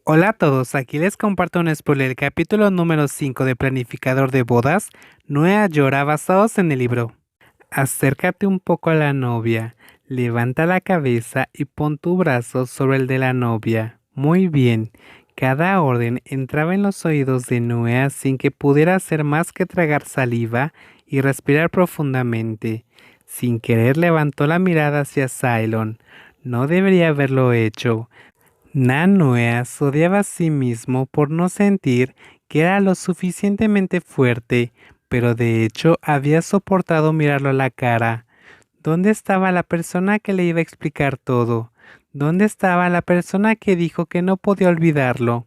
Hola a todos, aquí les comparto un spoiler del capítulo número 5 de Planificador de Bodas. Noah llora basados en el libro. Acércate un poco a la novia, levanta la cabeza y pon tu brazo sobre el de la novia. Muy bien. Cada orden entraba en los oídos de Noah sin que pudiera hacer más que tragar saliva y respirar profundamente. Sin querer levantó la mirada hacia Cylon. No debería haberlo hecho. Nanoea se odiaba a sí mismo por no sentir que era lo suficientemente fuerte, pero de hecho había soportado mirarlo a la cara. ¿Dónde estaba la persona que le iba a explicar todo? ¿Dónde estaba la persona que dijo que no podía olvidarlo?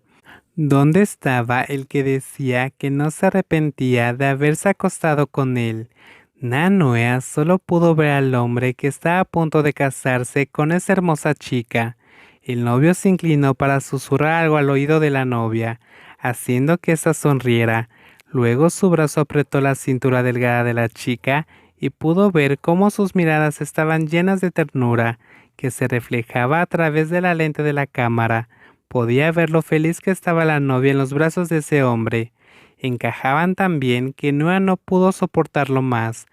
¿Dónde estaba el que decía que no se arrepentía de haberse acostado con él? Nanoea solo pudo ver al hombre que estaba a punto de casarse con esa hermosa chica. El novio se inclinó para susurrar algo al oído de la novia, haciendo que ésta sonriera. Luego su brazo apretó la cintura delgada de la chica y pudo ver cómo sus miradas estaban llenas de ternura, que se reflejaba a través de la lente de la cámara. Podía ver lo feliz que estaba la novia en los brazos de ese hombre. Encajaban tan bien que Noah no pudo soportarlo más.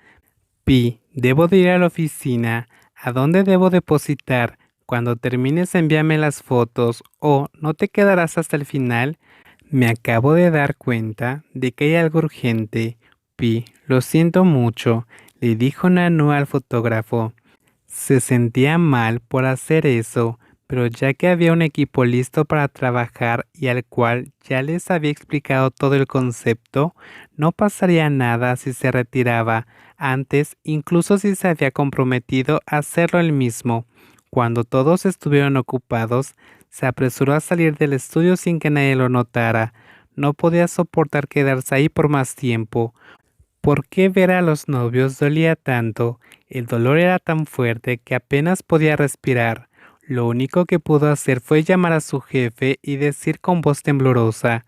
Debo de ir a la oficina. ¿A dónde debo depositar? Cuando termines envíame las fotos o no te quedarás hasta el final. Me acabo de dar cuenta de que hay algo urgente. Lo siento mucho, le dijo Nanu al fotógrafo. Se sentía mal por hacer eso, pero ya que había un equipo listo para trabajar y al cual ya les había explicado todo el concepto, no pasaría nada si se retiraba. Antes, incluso si se había comprometido a hacerlo él mismo. Cuando todos estuvieron ocupados, se apresuró a salir del estudio sin que nadie lo notara. No podía soportar quedarse ahí por más tiempo. ¿Por qué ver a los novios dolía tanto? El dolor era tan fuerte que apenas podía respirar. Lo único que pudo hacer fue llamar a su jefe y decir con voz temblorosa: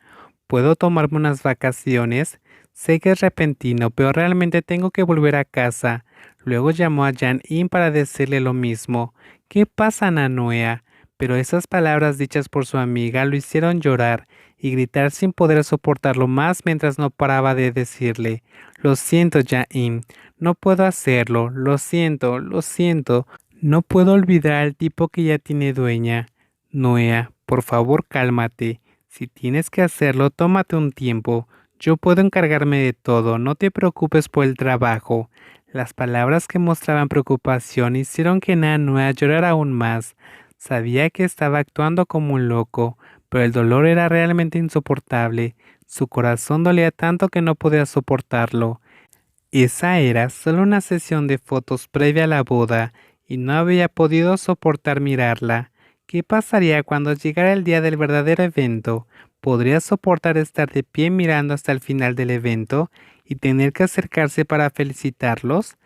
¿Puedo tomarme unas vacaciones? Sé que es repentino, pero realmente tengo que volver a casa. Luego llamó a Jan-in para decirle lo mismo. ¿Qué pasa, Nanoea? Pero esas palabras dichas por su amiga lo hicieron llorar y gritar sin poder soportarlo más mientras no paraba de decirle: lo siento, Jaime, no puedo hacerlo, lo siento, lo siento. No puedo olvidar al tipo que ya tiene dueña. Noea, por favor, cálmate. Si tienes que hacerlo, tómate un tiempo. Yo puedo encargarme de todo, no te preocupes por el trabajo. Las palabras que mostraban preocupación hicieron que Noea llorara aún más. Sabía que estaba actuando como un loco, pero el dolor era realmente insoportable. Su corazón dolía tanto que no podía soportarlo. Esa era solo una sesión de fotos previa a la boda y no había podido soportar mirarla. ¿Qué pasaría cuando llegara el día del verdadero evento? ¿Podría soportar estar de pie mirando hasta el final del evento y tener que acercarse para felicitarlos?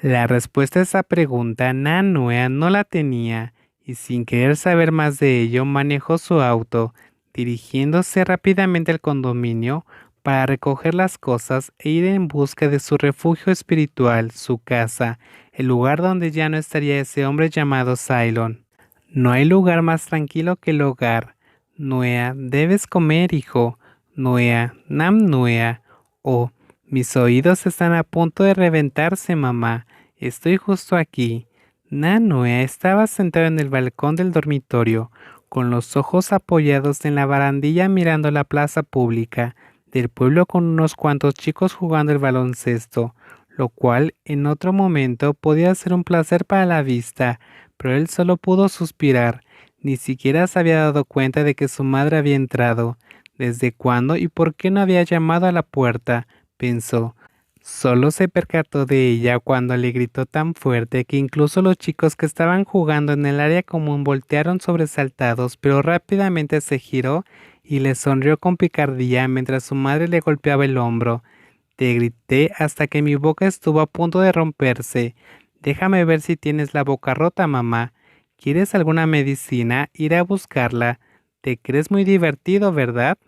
La respuesta a esa pregunta Nanoea no la tenía, y sin querer saber más de ello manejó su auto, dirigiéndose rápidamente al condominio para recoger las cosas e ir en busca de su refugio espiritual, su casa, el lugar donde ya no estaría ese hombre llamado Cylon. No hay lugar más tranquilo que el hogar. Noea, debes comer, hijo. Noea, Nam Noea. Oh, mis oídos están a punto de reventarse, mamá. Estoy justo aquí. Nanoe estaba sentado en el balcón del dormitorio, con los ojos apoyados en la barandilla mirando la plaza pública del pueblo con unos cuantos chicos jugando el baloncesto, lo cual en otro momento podía ser un placer para la vista, pero él solo pudo suspirar. Ni siquiera se había dado cuenta de que su madre había entrado. ¿Desde cuándo y por qué no había llamado a la puerta? Pensó. Solo se percató de ella cuando le gritó tan fuerte que incluso los chicos que estaban jugando en el área común voltearon sobresaltados, pero rápidamente se giró y le sonrió con picardía mientras su madre le golpeaba el hombro. Te grité hasta que mi boca estuvo a punto de romperse. Déjame ver si tienes la boca rota, mamá. ¿Quieres alguna medicina? Iré a buscarla. Te crees muy divertido, ¿verdad?